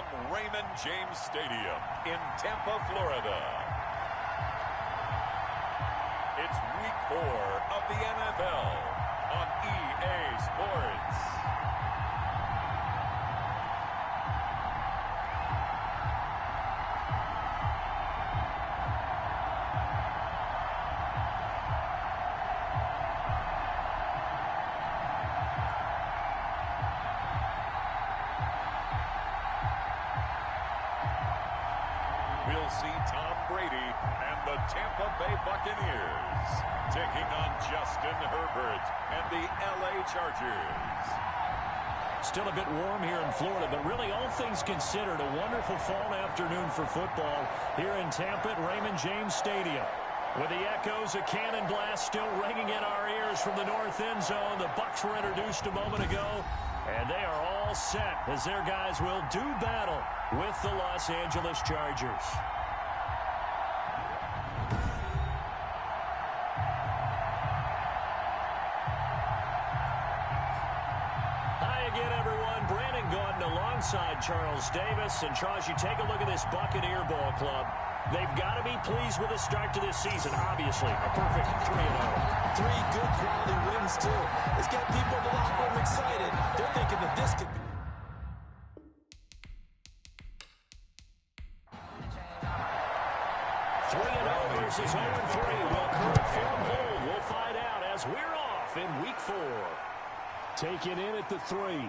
from Raymond James Stadium in Tampa, Florida. It's Week 4 of the NFL on EA Sports. We'll see Tom Brady and the Tampa Bay Buccaneers taking on Justin Herbert and the L.A Chargers. Still a bit warm here in Florida, but really all things considered, a wonderful fall afternoon for football here in Tampa at Raymond James Stadium. With the echoes of cannon blast still ringing in our ears from the north end zone, the Bucs were introduced a moment ago, and they are all set as their guys will do battle with the Los Angeles Chargers. Alongside Charles Davis. And Charles, you take a look at this Buccaneer ball club. They've got to be pleased with the start to this season. Obviously, a perfect 3-0. 3 good quality wins, too. It's got people in the locker room excited. They're thinking that this could be... 3-0 versus 0-3. Will current form hold? We'll find out as we're off in Week 4. Taken in at the 3.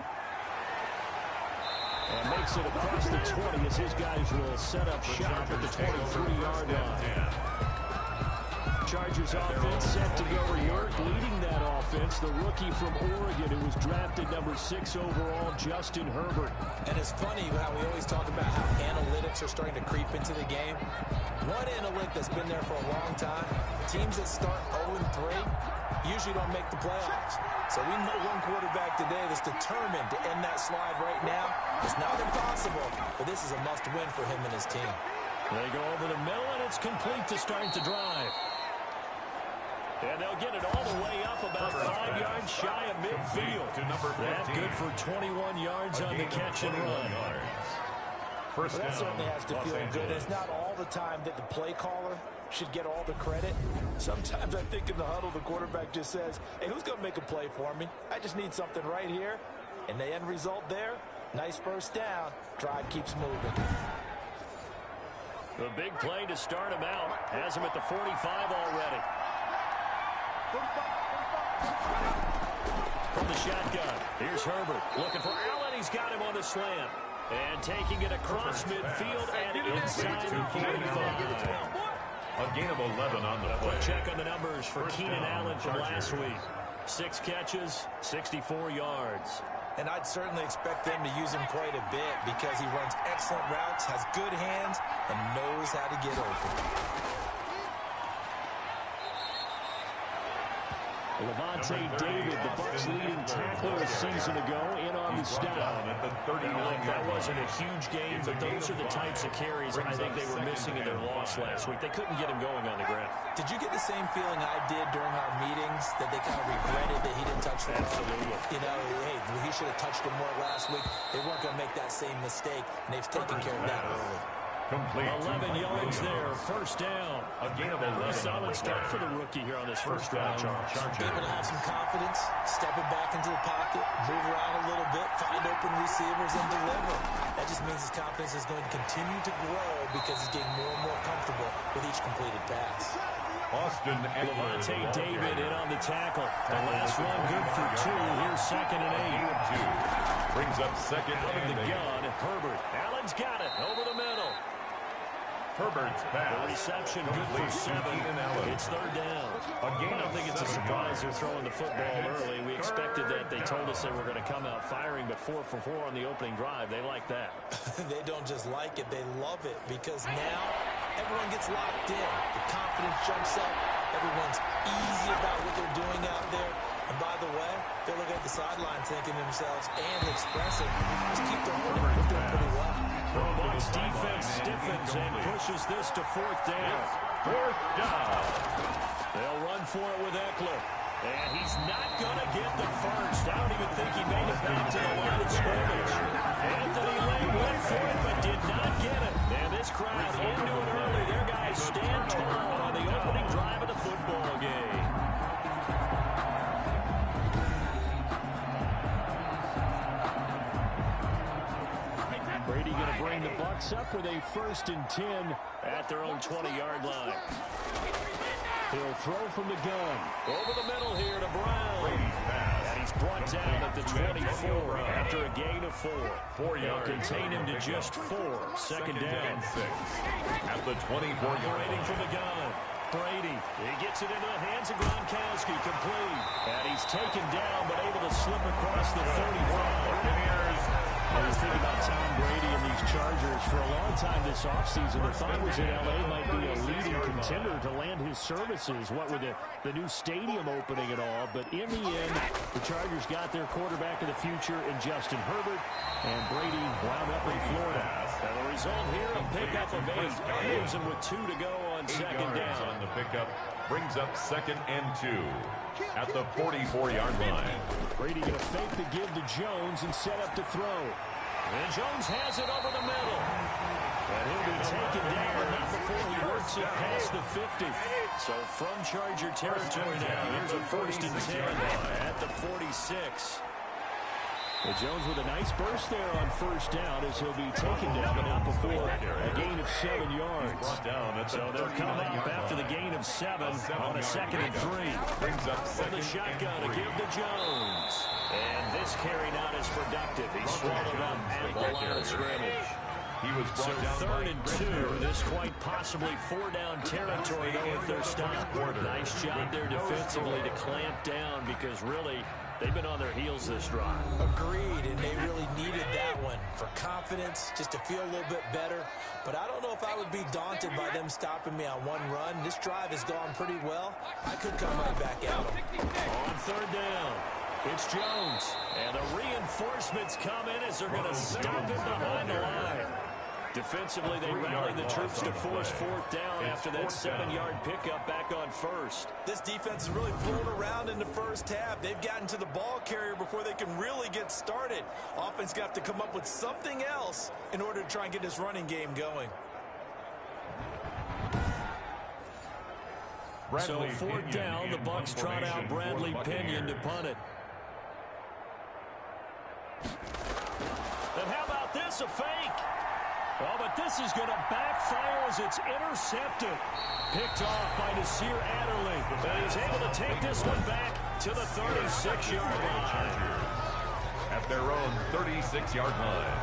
And makes it across the 20 as his guys will set up shop at the 23-yard line. Chargers offense set to go to work. Leading that offense, the rookie from Oregon who was drafted number 6 overall, Justin Herbert. And it's funny how we always talk about how analytics are starting to creep into the game. One analytic that's been there for a long time, teams that start 0-3 usually don't make the playoffs. So we know one quarterback today that's determined to end that slide right now. It's not impossible, but this is a must-win for him and his team. They go over the middle, and it's complete to start the drive. And they'll get it all the way up about 5 yards shy of midfield. That's good for 21 yards on the catch and run. Well, that certainly has to feel good. It's not all the time that the play caller should get all the credit. Sometimes I think in the huddle, the quarterback just says, hey, who's going to make a play for me? I just need something right here. And the end result there, nice first down. Drive keeps moving. The big play to start him out. Has him at the 45 already. From the shotgun, here's Herbert. Looking for Allen. He's got him on the slant. And taking it across midfield and inside the 45. A gain of 11 on the play. Check on the numbers for Keenan Allen from last week. 6 catches, 64 yards. And I'd certainly expect them to use him quite a bit because he runs excellent routes, has good hands, and knows how to get open. Levante David, the Bucs leading tackler a season ago, in on the stop. That wasn't a huge game, but those are the types of carries I think they were missing in their loss last week. They couldn't get him going on the ground. Did you get the same feeling I did during our meetings, that they kind of regretted that he didn't touch the ball? Absolutely. You know, hey, he should have touched him more last week. They weren't going to make that same mistake, and they've taken care of that early. 11 yards there, first down. A solid start for the rookie here on this first drive, Charles. Able to have some confidence, stepping back into the pocket, move around a little bit, find open receivers, and deliver. That just means his confidence is going to continue to grow because he's getting more and more comfortable with each completed pass. Levante David in on the tackle. The last one good for 2. Here's 2nd and 8. Brings up second out of the and 8. gun. Herbert. Allen's got it over the middle. Herbert's pass. The reception good for 7. It's 3rd down. I don't think it's a surprise they're throwing the football early. We expected that. They told us they were going to come out firing, but 4 for 4 on the opening drive. They like that. They don't just like it. They love it because now everyone gets locked in. The confidence jumps up. Everyone's easy about what they're doing out there. And by the way, they're looking at the sideline thinking to themselves and expressing, just keep the running. We're doing pretty well. The Bucs defense stiffens and pushes this to 4th down. 4th down. They'll run for it with Eckler. And he's not going to get the first. I don't even think he made it back to the line of scrimmage. Anthony Lane went for it, but did not get it. And this crowd into it early. Their guys stand tall on the opening drive of the football game. Brady going to bring the Bucs up with a 1st and 10 at their own 20-yard line. He'll throw from the gun. Over the middle here to Brown. And he's brought down at the 24 after a gain of 4. They'll contain him to just 4. 2nd down. At the 24-yard operating from the gun. Brady, he gets it into the hands of Gronkowski, complete. And he's taken down, but able to slip across the 35. I was thinking about Tom Brady and these Chargers for a long time this offseason. The thought was that L.A. might be a leading contender to land his services, what with the new stadium opening and all. But in the end, the Chargers got their quarterback of the future in Justin Herbert, and Brady wound up in Florida. And the result here, a pickup of 8. Leaves him with 2 to go on 2nd down. On the pickup brings up 2nd and 2 at the 44-yard line. Brady going to fake the give to Jones and set up to throw. And Jones has it over the middle. And he'll be taken down, but not before he works it past the 50. So from Charger territory now, here's a 1st and 10 at the 46. Well, Jones with a nice burst there on 1st down as he'll be taken down, but not before a gain of 7 yards. So they'll come up after the gain of 7 on a 2nd and 3. From the shotgun to give to Jones. And this carry not as productive. He's swallowed up at the line of scrimmage. So 3rd and 2. This quite possibly 4-down territory, though, if they're stopped. Nice job there defensively to clamp down because really they've been on their heels this drive. Agreed, and they really needed that one for confidence, just to feel a little bit better. But I don't know if I would be daunted by them stopping me on one run. This drive has gone pretty well. I could come right back at them. On 3rd down, it's Jones. And the reinforcements come in as they're going to stop him behind the line. Defensively, they rallied the troops to force 4th down after that 7-yard pickup back on 1st. This defense has really flown around in the 1st half. They've gotten to the ball carrier before they can really get started. Offense got to come up with something else in order to try and get this running game going. So 4th down, the Bucs trot out Bradley Pinion to punt it. And how about this, a fake? Oh, but this is going to backfire as it's intercepted. Picked off by Nasir Adderley. But he's able to take this one back to the 36-yard line. At their own 36-yard line.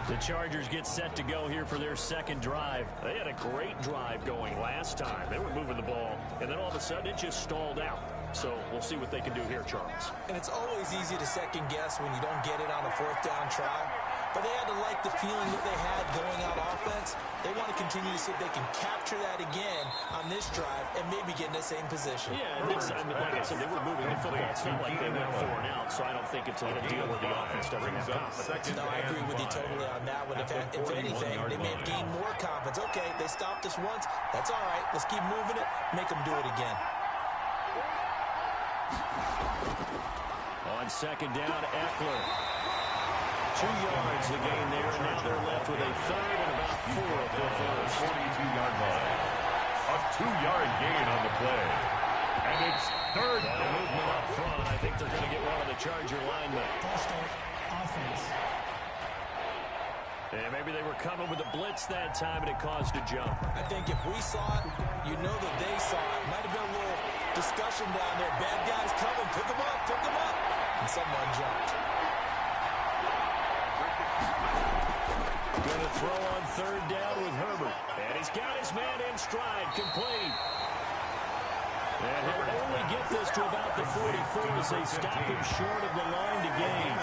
The Chargers get set to go here for their 2nd drive. They had a great drive going last time. They were moving the ball, and then all of a sudden it just stalled out. So we'll see what they can do here, Charles. And it's always easy to second guess when you don't get it on a 4th down try. But they had to like the feeling that they had going out offense. They want to continue to see if they can capture that again on this drive and maybe get in the same position. Yeah, and this time, like I said, they were moving the football. It's not like they went 4 and out, so I don't think it's a deal where the offense doesn't have confidence. No, I agree with you totally on that one. If anything, they may have gained more confidence. Okay, they stopped us once. That's all right. Let's keep moving it. Make them do it again. On 2nd down, Eckler. 2 yards the gain there, and now they're left with a 3rd and about 4 for 1st. 42-yard line. A 2-yard gain on the play. And it's 3rd down. Movement up front. I think they're going to get one of the Charger linemen. Offense. And maybe they were coming with a blitz that time, and it caused a jump. I think if we saw it, you know that they saw it. Might have been a little discussion down there. Bad guys coming. Pick them up. Pick them up. And someone jumped. Going to throw on 3rd down with Herbert. And he's got his man in stride, complete. And he'll only get this to about the 44 as they stop him short of the line to gain.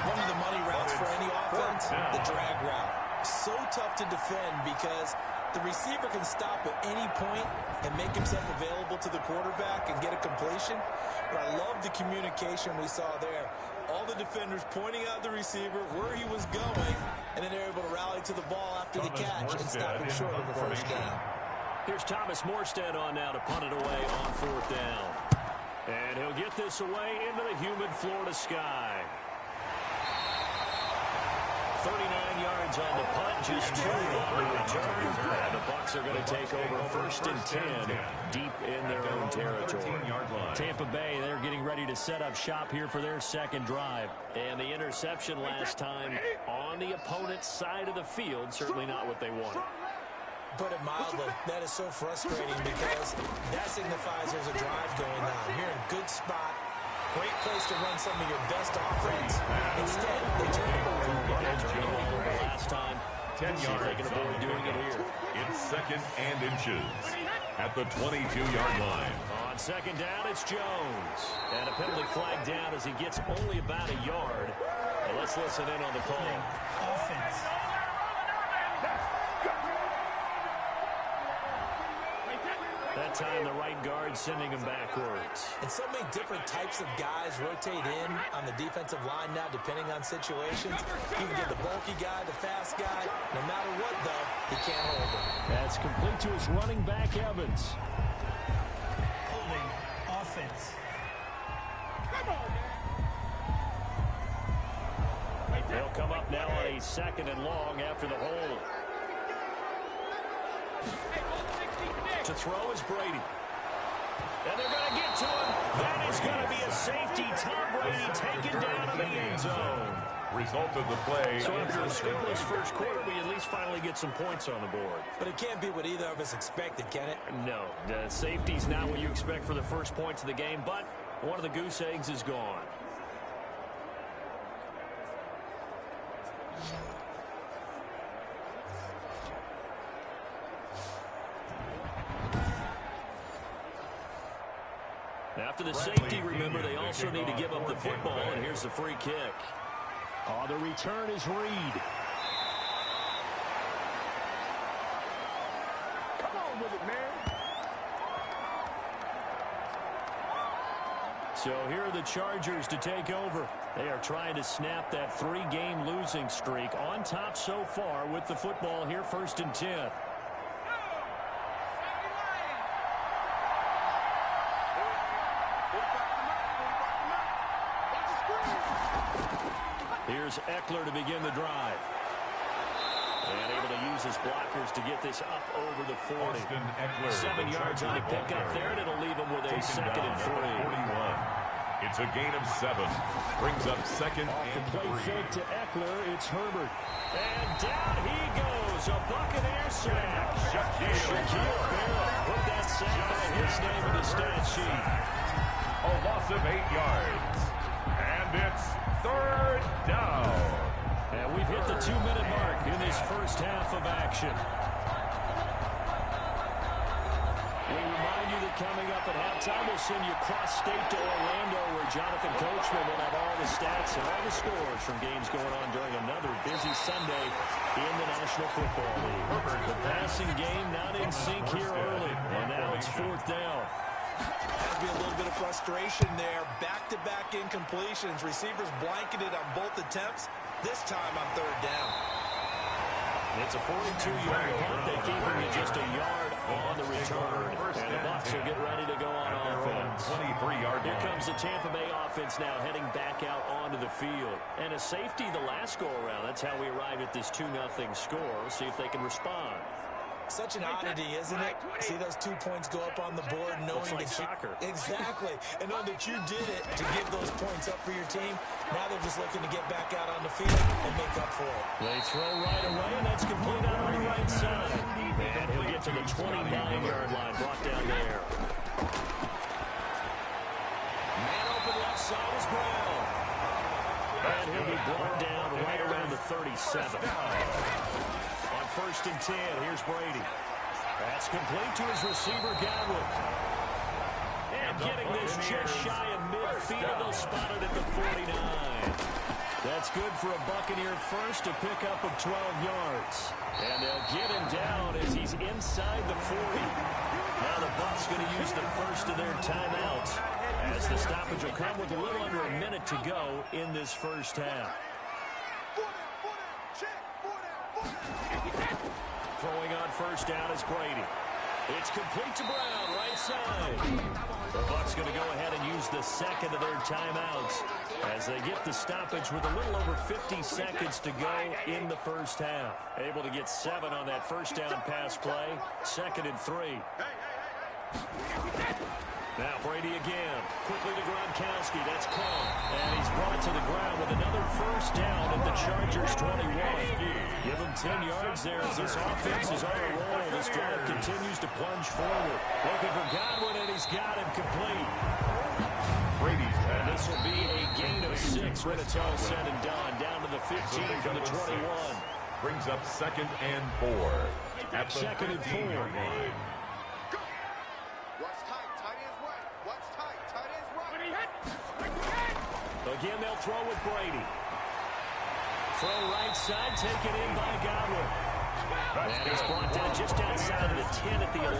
One of the money routes for any offense, the drag route. So tough to defend because the receiver can stop at any point and make himself available to the quarterback and get a completion. But I love the communication we saw there. All the defenders pointing out the receiver where he was going, and then they're able to rally to the ball after the catch and stop him short of the 1st down. Here's Thomas Morstead on now to punt it away on 4th down. And he'll get this away into the humid Florida sky. 39 yards on the punt, just 2 on the return. And the Bucs are going to take over 1st and 10 deep in their own territory. Tampa Bay, they're getting ready to set up shop here for their 2nd drive. And the interception last time on the opponent's side of the field, certainly not what they wanted. Put it mildly, that is so frustrating because that signifies there's a drive going on. You're in a good spot, great place to run some of your best offense. Instead, they turn the ball over. Last time, 10 yards. They can avoid doing it here. It's 2nd and inches at the 22-yard line. On 2nd down, it's Jones. And a penalty flag down as he gets only about a yard. And let's listen in on the call. Offense. That time, the right guard sending him backwards. And so many different types of guys rotate in on the defensive line now, depending on situations. You can get the bulky guy, the fast guy. No matter what, though, he can't hold it. That's complete to his running back, Evans. Holding. Offense. They'll come up now on a 2nd and long after the hold. To throw is Brady. And they're going to get to him. That is going to be a safety. Tom Brady taken down in the end zone. Result of the play. So after a scoreless first quarter, we at least finally get some points on the board. But it can't be what either of us expected, can it? No, the safety's not what you expect for the first points of the game, but one of the goose eggs is gone. After the safety, remember, they also need to give up the football, and here's the free kick. Oh, the return is Reed. Come on with it, man. So here are the Chargers to take over. They are trying to snap that 3-game losing streak, on top so far with the football here, 1st and 10. Here's Eckler to begin the drive. And able to use his blockers to get this up over the 40. 7 yards on the pickup there, and it'll leave him with a 2nd and 3. It's a gain of 7. Brings up 2nd Off the and play 3. fake to Eckler, it's Herbert. And down he goes, a Buccaneer sack. Shaquille Barrett put that sack by his name in the stat sheet. A loss of 8 yards. And it's 3rd down. And we've hit the 2-minute mark in this first half of action. We remind you that coming up at halftime, we'll send you cross-state to Orlando, where Jonathan Coachman will have all the stats and all the scores from games going on during another busy Sunday in the National Football League. The passing game not in sync here early, and now it's 4th down. Has to be a little bit of frustration there. Back-to-back incompletions. Receivers blanketed on both attempts. This time on 3rd down. It's a 42-yard punt. They keep him at just a yard on the return. And the Bucs will get ready to go on offense. 23-yard Here comes the Tampa Bay offense now heading back out onto the field. And a safety the last go-around. That's how we arrived at this 2-0 score. We'll see if they can respond. Such an oddity, isn't it? See those 2 points go up on the board knowing like that soccer. Exactly. And knowing that you did it to give those points up for your team. Now they're just looking to get back out on the field and make up for it. They throw right away, and that's complete out on the right side. And he'll get to the 29-yard line, brought down there. Man open left side is Brown. And he'll be brought down right around the 37. On 1st and 10, here's Brady. That's complete to his receiver, Godwin. And getting this just shy of midfield, they'll spot it at the 49. That's good for a Buccaneer first, a pickup of 12 yards. And they'll get him down as he's inside the 40. Now the Bucs going to use the first of their timeouts, as the stoppage will come with a little under a minute to go in this first half. Throwing on 1st down is Brady. It's complete to Brown, right side. The Bucs going to go ahead and use the second of their timeouts as they get the stoppage with a little over 50 seconds to go in the first half. Able to get 7 on that first down pass play. 2nd and 3. Now Brady again. Quickly to Gronkowski. That's caught. And he's brought to the ground with another first down at the Chargers 21. Give him 10 yards there as this offense is on a roll. This drive continues to plunge forward. Looking for Godwin, and he's got him complete. Brady's pass. And this will be a gain of 6 when it's all said and done. Down to the 15 from the 21. Brings up 2nd and 4. At the 2nd and 4. line. Again, they'll throw with Brady. Throw right side, taken in by Godwin. And he's brought down just outside of the 10 at the 11.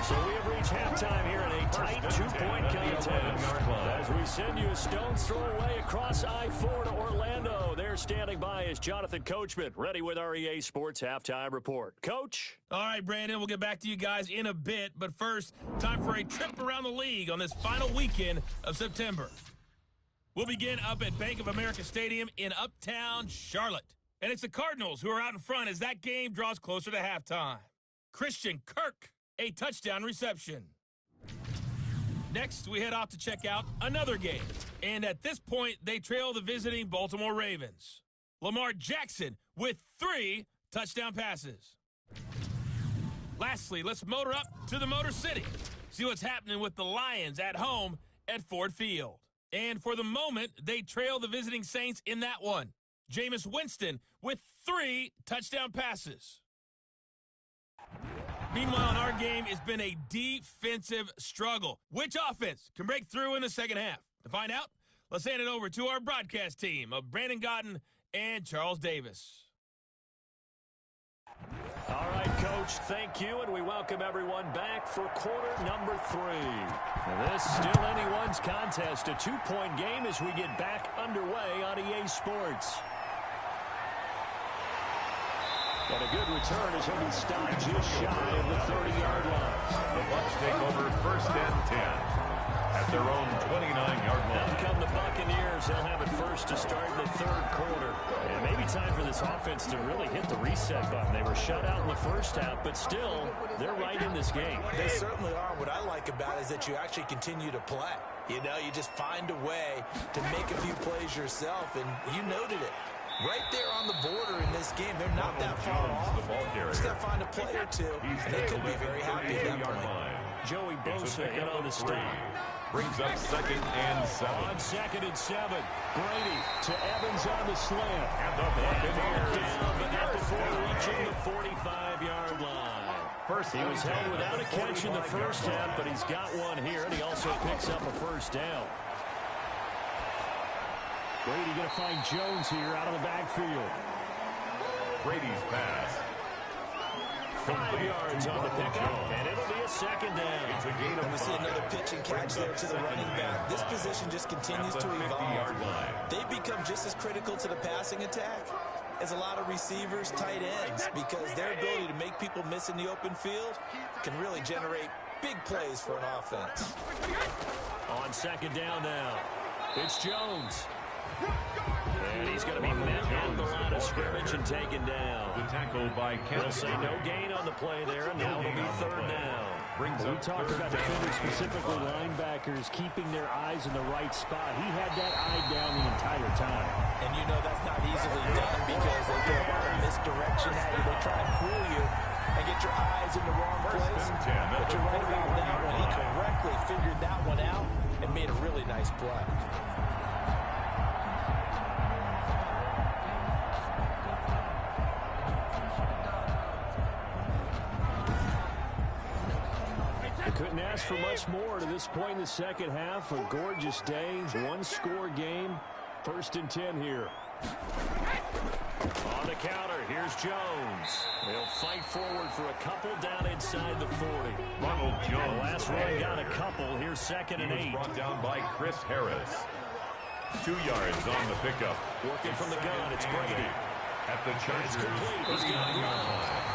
So we have reached halftime here in a tight 2-point contest. As we send you a stone's throw away across I-4 to Orlando. There standing by is Jonathan Coachman, ready with our EA Sports Halftime Report. Coach? All right, Brandon, we'll get back to you guys in a bit. But first, time for a trip around the league on this final weekend of September. We'll begin up at Bank of America Stadium in Uptown Charlotte. And it's the Cardinals who are out in front as that game draws closer to halftime. Christian Kirk, a touchdown reception. Next, we head off to check out another game. And at this point, they trail the visiting Baltimore Ravens. Lamar Jackson with 3 touchdown passes. Lastly, let's motor up to the Motor City. See what's happening with the Lions at home at Ford Field. And for the moment, they trail the visiting Saints in that one. Jameis Winston with 3 touchdown passes. Meanwhile, in our game, it's been a defensive struggle. Which offense can break through in the second half? To find out, let's hand it over to our broadcast team of Brandon Godden and Charles Davis. All right, Coach, thank you, and we welcome everyone back for quarter number 3. This still anyone's contest, a 2-point game as we get back underway on EA Sports. And a good return as he'll be stopped just shy of the 30-yard line. The Bucs take over 1st and 10 at their own 29-yard line. Now come the Buccaneers. They'll have it first to start the 3rd quarter. And maybe time for this offense to really hit the reset button. They were shut out in the first half, but still, they're right in this game. They certainly are. What I like about it is that you actually continue to play. You know, you just find a way to make a few plays yourself, and you noted it. Right there on the border in this game, they're not that far off. Just got to find a play or two, and they could be very happy at that point. Joey Bosa in on the stop. Brings up 2nd and 7. On 2nd and 7, Brady to Evans on the slant. And the Buccaneers down, but not before reaching the 45-yard line. He was held without a catch in the first half, but he's got one here, and he also picks up a first down. Brady going to find Jones here out of the backfield. Brady's pass. 5 yards on the pickup, and it'll be a 2nd down. It's a gain of 5. And we see another pitch and catch there to the running back. This position just continues to evolve. They become just as critical to the passing attack as a lot of receivers, tight ends, because their ability to make people miss in the open field can really generate big plays for an offense. On 2nd down now, it's Jones. And he's going to be met on the line of scrimmage and taken down. The tackle by Kennedy. They'll say no gain on the play there, and now it'll be 3rd down. We talked about defenders, specifically linebackers, keeping their eyes in the right spot. He had that eye down the entire time. And you know that's not easily done because they throw a lot of misdirection at you. They try and fool you and get your eyes in the wrong place. But you're right about that one. He correctly figured that one out and made a really nice play. Couldn't ask for much more to this point in the second half. A gorgeous day, 1-score game. 1st and 10 here. On the counter, here's Jones. They'll fight forward for a couple down inside the 40. Ronald Jones. The last run got a couple. Here's 2nd and 8. Brought down by Chris Harris. 2 yards on the pickup. Working from the gun, it's Brady. At the Chargers. It's complete. He's got one.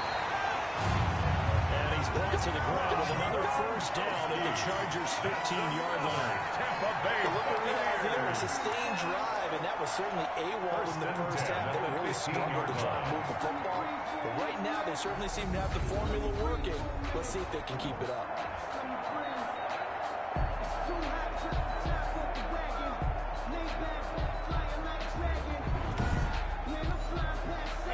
And he's Brought to the ground with another first down at the Chargers' 15-yard line. Tampa Bay What we have here Buccaneers. is a sustained drive, and that was certainly AWOL in the first half. They really struggled to try and move the football. But right now, they certainly seem to have the formula working. Let's see if they can keep it up.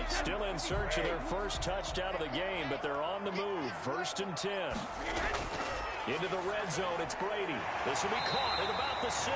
Still in search of their first touchdown of the game, but they're on the move. 1st and 10. Into the red zone, it's Brady. This will be caught at about the 6.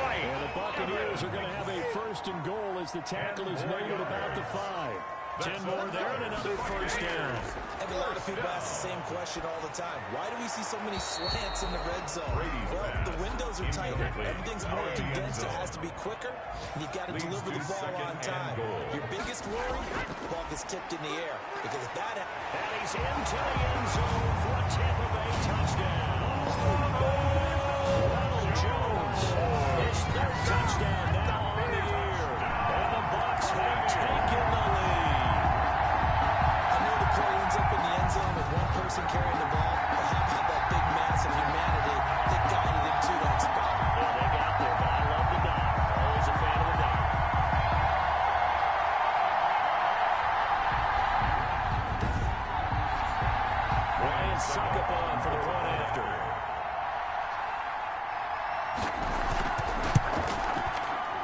And the Buccaneers are going to have a 1st and goal as the tackle is made at about the 5. 10 more there and another first down. And a lot of people ask the same question all the time. Why do we see so many slants in the red zone? Well, the windows are tighter. Everything's more condensed. It has to be quicker. And you've got to deliver the ball on time. Your biggest worry, the ball gets tipped in the air. Because if that happens... And he's into the end zone for a Tampa Bay touchdown. Ronald Jones, his 3rd touchdown now on the year. And the Bucs have taken the lead. Up in the end zone with one person carrying the ball, but how about that big mass of humanity that guided him to that spot? Yeah, they got there, but I love the dot. Always a fan of the dot. Ryan Suckabon for the point after.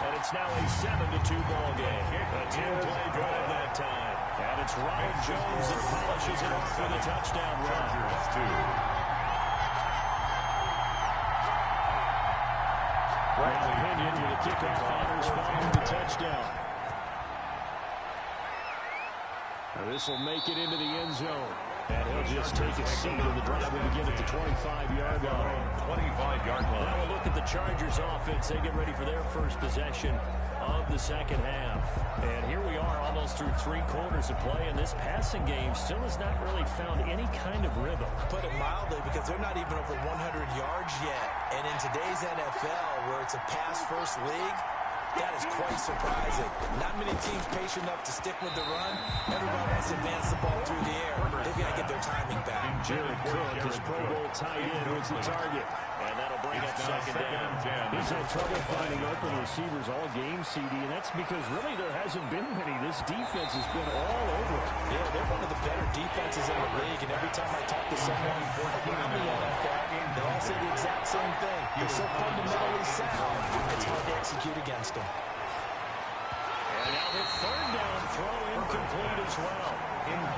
And it's now a 7-2 ball game. A 10-play drive that time. And it's Ronald Jones that polishes it off with a touchdown run. Riley Pinion with a kickoff honors following the touchdown. Now this will make it into the end zone. And he'll just take a seat, and the drive will begin at the 25-yard line. 25-yard line. Now we'll look at the Chargers offense. They get ready for their first possession of the second half. And here we are almost through 3 quarters of play, and this passing game still has not really found any kind of rhythm. Put it mildly, because they're not even over 100 yards yet. And in today's NFL, where it's a pass-first league, that is quite surprising. Not many teams patient enough to stick with the run. Everybody wants to advance the ball through the air. They've got to get their timing back. Jared Cook, his Pro Bowl tight end, was the target. And that'll bring up second down. He's had trouble finding open receivers all game, CD, and that's because really there hasn't been many. This defense has been all over it. Yeah, they're one of the better defenses in the league, and every time I talk to someone around the NFL, they all say the exact same thing. They're so fundamentally sound, it's hard to execute against them. And now the 3rd down throw incomplete as well.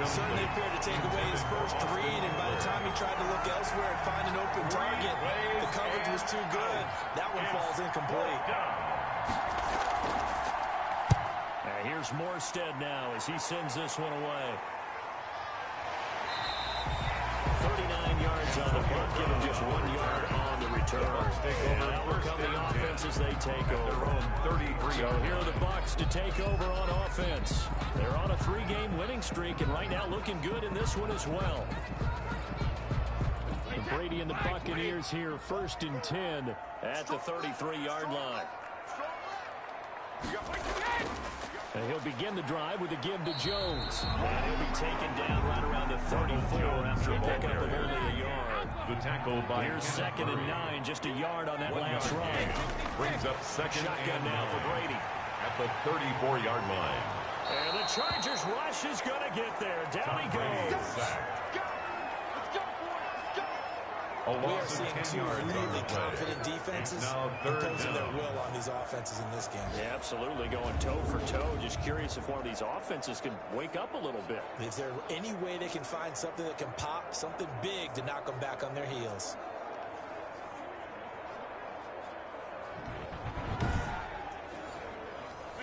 Certainly appeared to take away his first read, and by the time he tried to look elsewhere and find an open target, the coverage was too good. That one falls incomplete. Here's Morstead now as he sends this one away. 39 yards on the punt, giving just 1 yard on the return. And now will come the offense as they take over. So here are the Bucs to take over on offense. They're on a 3-game winning streak, and right now looking good in this one as well. And Brady and the Buccaneers here, 1st and 10 at the 33-yard line. And he'll begin the drive with a give to Jones. And he'll be taken down right around the 34 after a pickup of only a yard. The tackle by Here's 2nd and 9, just a yard on that last run. Brings up second Shotgun and now for Brady. at the 34-yard line. And the Chargers rush is going to get there. Down he goes. We are seeing 2 really confident defenses imposing their will on these offenses in this game. Yeah, absolutely, going toe for toe. Just curious if one of these offenses can wake up a little bit. Is there any way they can find something that can pop, something big to knock them back on their heels?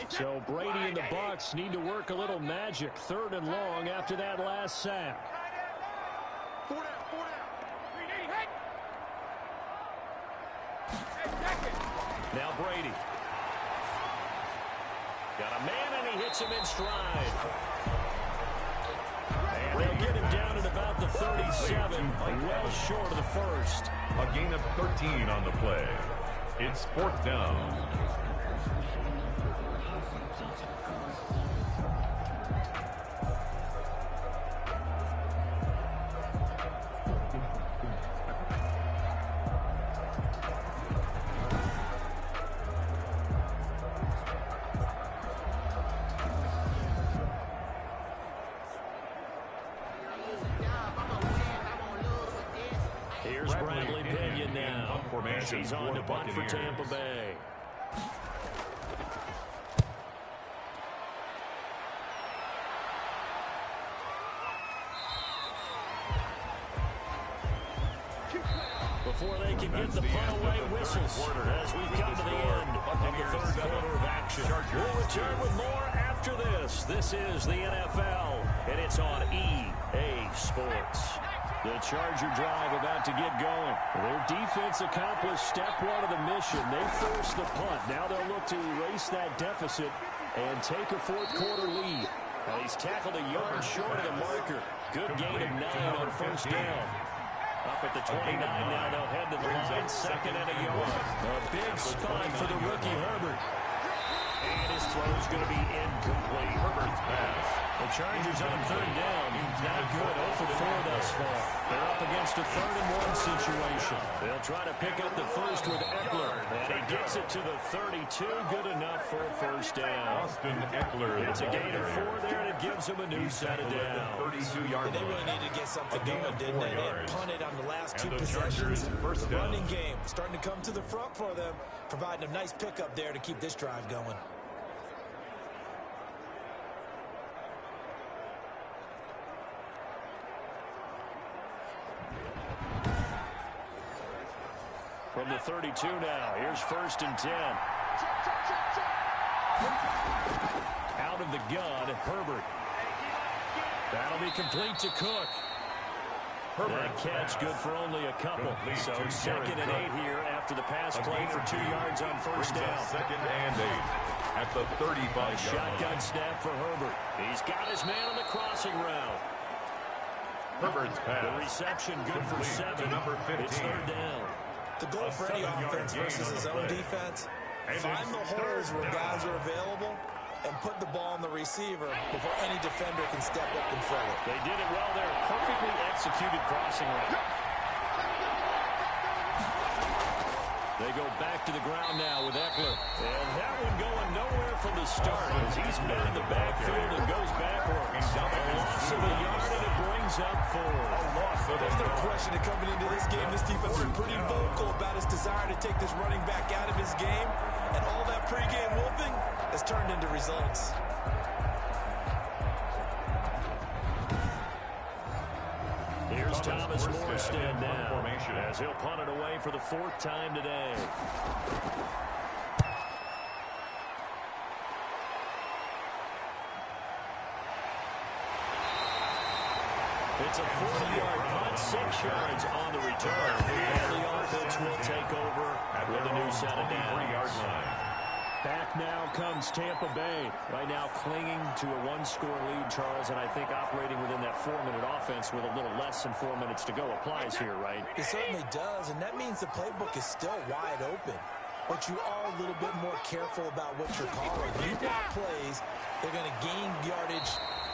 So Brady and the Bucs need to work a little magic. 3rd and long after that last sack. Now Brady. Got a man, and he hits him in stride. And they'll get him down at about the 37, well short of the first. A gain of 13 on the play. It's 4th down. Bradley Pinion now. As he's on to punt for Tampa Bay. Before they can get the punt away, whistles as we come to the end of the third quarter of action. We'll return with more after this. This is the NFL, and it's on EA Sports. The Charger drive about to get going. Their defense accomplished step one of the mission. They forced the punt. Now they'll look to erase that deficit and take a fourth quarter lead. Now he's tackled a yard short of the marker. Good gain of 9 on first down. Up at the 29 now, they'll head to the line, second and a yard. A big spot for the rookie Herbert. And his throw is going to be incomplete. Herbert's pass. The Chargers on third down. Not good. 0 for 4 thus far. They're up against a 3rd-and-1 situation. They'll try to pick up the first with Eckler. And he gets it to the 32. Good enough for a first down. Austin Eckler. It's a gain of 4 there, and it gives him a new set of downs. They really needed to get something going, didn't they? They punted on the last 2 possessions. The running game starting to come to the front for them, providing a nice pickup there to keep this drive going. From the 32 now, here's 1st and 10. Out of the gun, Herbert. That'll be complete to Cook. That catch good for only a couple. So 2nd and 8 here after the pass play for 2 yards on first down. 2nd and 8 at the 35-yard shotgun snap for Herbert. He's got his man on the crossing route. Herbert's pass. The reception good for 7. It's 3rd down. The goal for any offense versus his own defense, find the holes where guys are available and put the ball on the receiver before any defender can step up and fill it. They did it well there. Perfectly executed crossing route. They go back to the ground now with Eckler. And that one going nowhere from the start as he's met in the backfield and goes backwards. A loss of a yard and it brings up 4. There's no question that coming into this game, this defense is pretty vocal about its desire to take this running back out of his game. And all that pregame wolfing has turned into results. Here's Thomas Morstead now as he'll punt it away for the 4th time today. It's a 40-yard punt, 6 yards on the return. And the offense will take over with a new set of downs. Back now comes Tampa Bay. Right now clinging to a 1-score lead, Charles, and I think operating within that 4-minute offense with a little less than 4 minutes to go applies here, right? It certainly does, and that means the playbook is still wide open. But you are a little bit more careful about what you're calling. You want plays, they're going to gain yardage,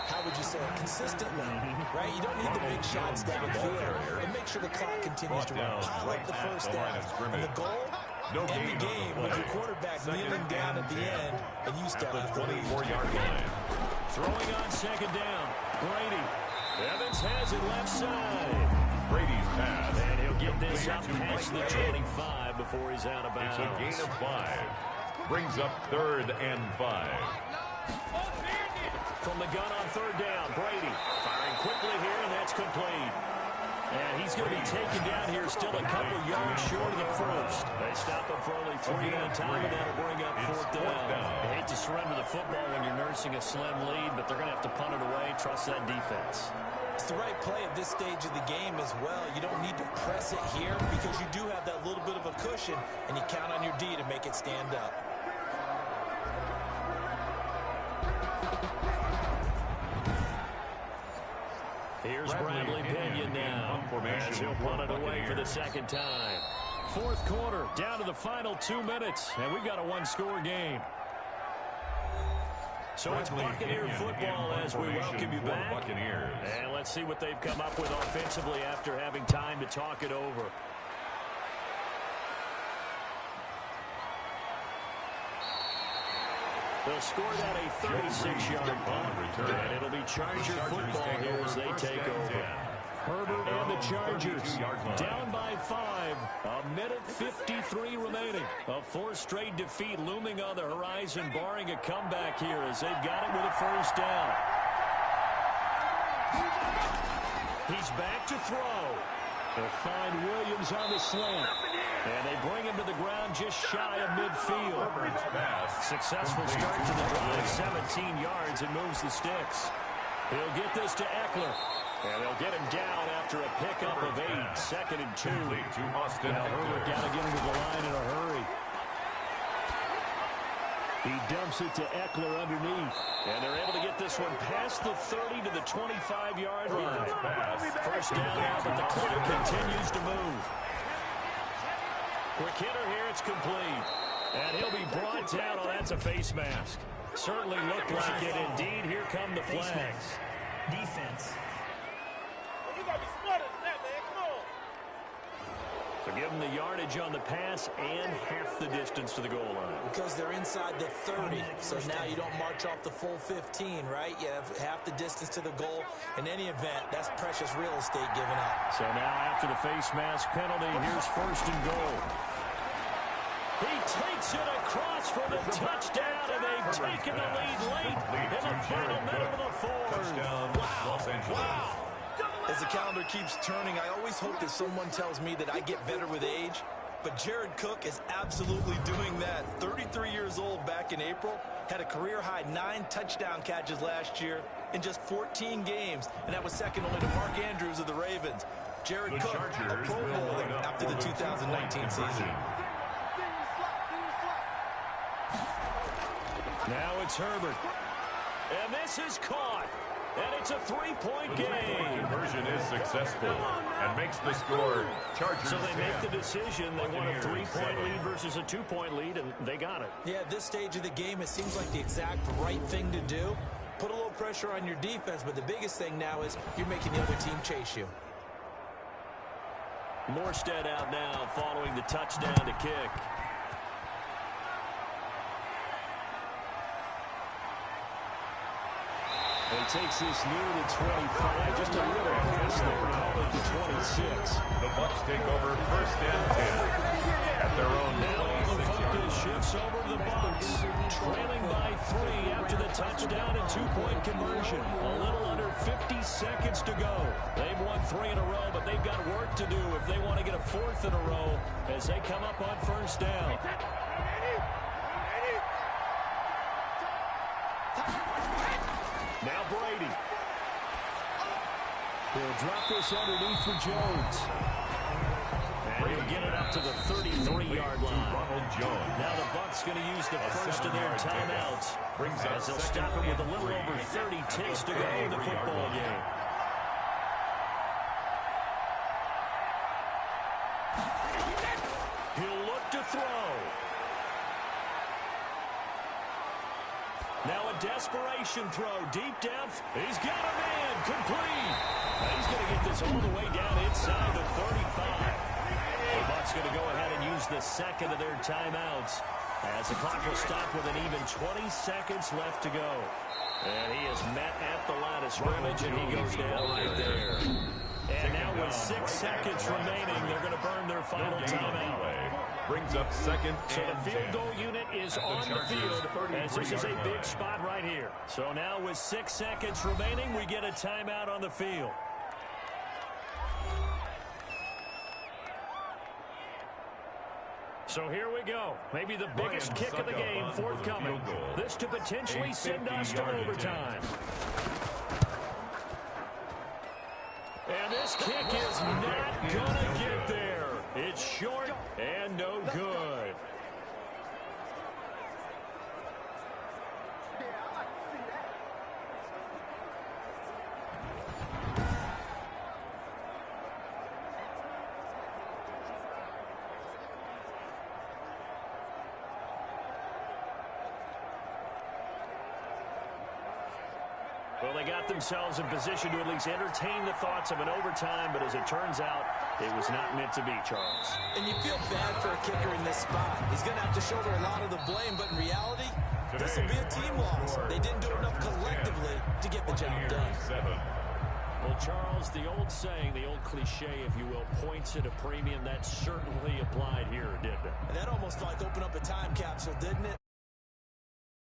how would you say it, consistently, right? You don't need the big shots down the field, but make sure the clock continues to run. Pile up the first down. And the goal, end the game with your quarterback kneeling down at the end, and you still have the 24-yard line. Throwing on 2nd down, Brady. Evans has it left side. Brady's pass. And he'll get this up past the 25 before he's out of bounds. It's a gain of 5. Brings up 3rd and 5. From the gun on 3rd down, Brady firing quickly here, and that's complete. And he's going to be taken down here, still a couple yards short of the first. They stop him for only 3 that time, and that'll bring up 4th down. I hate to surrender the football when you're nursing a slim lead, but they're going to have to punt it away. Trust that defense. It's the right play at this stage of the game as well. You don't need to press it here because you do have that little bit of a cushion, and you count on your D to make it stand up. Here's Bradley Pinion now as he'll punt it away for the 2nd time. 4th quarter, down to the final 2 minutes, and we've got a 1-score game. So it's Buccaneer football as we welcome you back. And let's see what they've come up with offensively after having time to talk it over. They'll score that a 36-yard punt, and it'll be Charger football here as they take over. Herbert and the Chargers down by 5. A minute 53 remaining. A fourth straight defeat looming on the horizon, barring a comeback here as they've got it with a first down. He's back to throw. They'll find Williams on the slant. And they bring him to the ground just shy of midfield. Successful start to the drive, 17 yards, and moves the sticks. He'll get this to Eckler. And they'll get him down after a pickup of 8, 2nd and 2. Now Herbert got to get him to the line in a hurry. He dumps it to Eckler underneath. And they're able to get this one past the 30 to the 25-yard line. First down now, but the clock continues to move. Quick hitter here, it's complete. And he'll be brought down. Oh, that's a face mask. Certainly looked like it. Indeed, here come the flags. Defense. You got to be smarter than that, man. Come on. So give them the yardage on the pass and half the distance to the goal line. Because they're inside the 30, so now you don't march off the full 15, right? You have half the distance to the goal. In any event, that's precious real estate given up. So now after the face mask penalty, here's first and goal. He takes it across for the touchdown, and they've taken the lead late in the final minute of the fourth. Wow. As the calendar keeps turning, I always hope that someone tells me that I get better with age. But Jared Cook is absolutely doing that. 33 years old back in April. Had a career-high 9 touchdown catches last year in just 14 games. And that was second only to Mark Andrews of the Ravens. Jared Cook, a Pro Bowler after the 2019 season. Now it's Herbert. And this is caught. And it's a 3-point game. Conversion is successful and makes the score Chargers. So they make the decision. They want a 3-point lead versus a 2-point lead, and they got it. Yeah, at this stage of the game, it seems like the exact right thing to do. Put a little pressure on your defense, but the biggest thing now is you're making the other team chase you. Morstead out now following the touchdown to kick. He takes this near the 25, just a little past there, call it the 26. The Bucs take over first and 10 at their own. Now the focus shifts over to the Bucs, trailing by 3 after the touchdown and 2-point conversion. A little under 50 seconds to go. They've won 3 in a row, but they've got work to do if they want to get a 4th in a row as they come up on first down. Now Brady. He'll drop this underneath for Jones. And he'll get it up to the 33-yard line. Now the Bucs going to use the first of their timeouts as they'll stop him with a little over 30 ticks to go in the football game. He'll look to throw. Now a desperation throw deep down. He's got a man complete. He's going to get this all the way down inside the 35. The Bucs going to go ahead and use the second of their timeouts as the clock will stop with an even 20 seconds left to go. And he is met at the line of scrimmage, and he goes down right there. And now with 6 seconds remaining, they're going to burn their final timeout. Brings up second. So the field goal unit is on the field as this is a big spot right here. So now with 6 seconds remaining, we get a timeout on the field. So here we go. Maybe the biggest kick of the game forthcoming. This to potentially send us to overtime. And this kick is not going to get there. It's short and no good. Well, they got themselves in position to at least entertain the thoughts of an overtime, but as it turns out, it was not meant to be, Charles. And you feel bad for a kicker in this spot. He's going to have to shoulder a lot of the blame, but in reality, this will be a team loss. They didn't do enough collectively to get the job done. Well, Charles, the old saying, the old cliche, if you will, points at a premium, that certainly applied here, didn't it? And that almost like opened up a time capsule, didn't it?